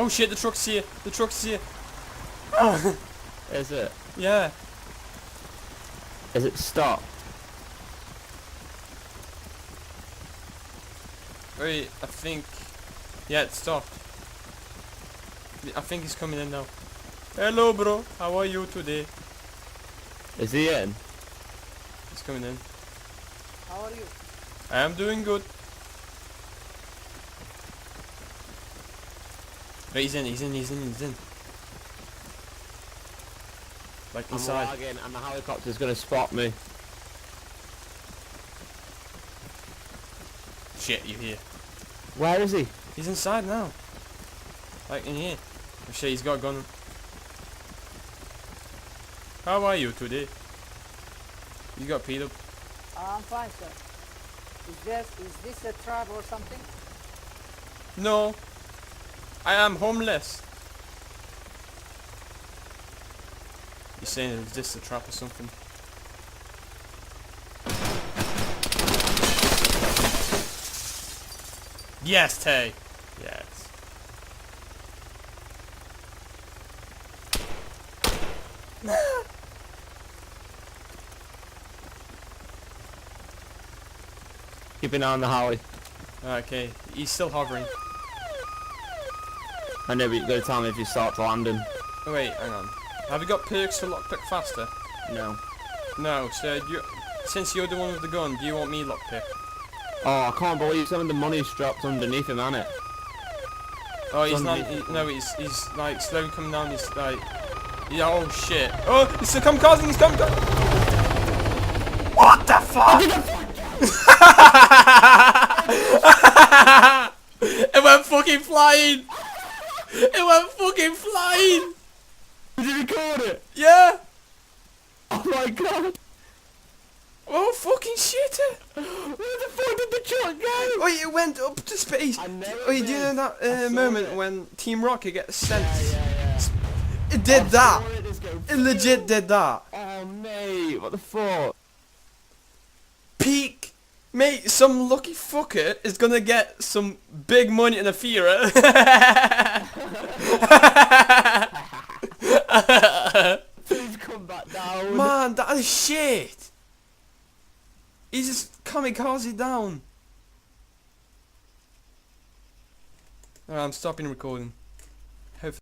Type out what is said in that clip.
Oh shit, the truck's here. The truck's here. Is it? Yeah. Is it stopped? Wait, I think... Yeah, it stopped. I think he's coming in now. Hello, bro. How are you today? Is he in? He's coming in. How are you? I am doing good. Wait, he's in. Like I'm inside. lagging and the helicopter's gonna spot me. Shit, you here. Where is he? He's inside now. Like in here. Oh shit, he's got a gun. How are you today? You got peed up. I'm fine, sir. Is this a trap or something? No. I am homeless. He's saying is this a trap or something? Yes, Tay. Yes. Keep an eye on the Holly. Okay, he's still hovering. I know, but you gotta tell me if you start landing. Oh, wait, hang on. Have you got perks for lockpick faster? No. No, so since you're the one with the gun, do you want me lockpick? Oh, I can't believe some of the money's dropped underneath him, hasn't it? Oh, he's not. No, he's like slowly coming down. He's like, yeah. Oh shit! Oh, he's kamikazing. He's kamikazing. What the fuck? It went fucking flying. It went fucking flying. Did you record it? Yeah. Oh my god! Oh fucking shit! Where the fuck did the truck go? Oh, it went up to space. I know Oh, it you do know did. that I saw moment it. when Team Rocket gets sent? Yeah. It did that. I saw it just go, It legit did that. oh mate, what the fuck? Peak. Mate, some lucky fucker is gonna get some big money in a theater. Please come back down. Man, that is shit. He just kamikaze down. Alright, I'm stopping recording. Hopefully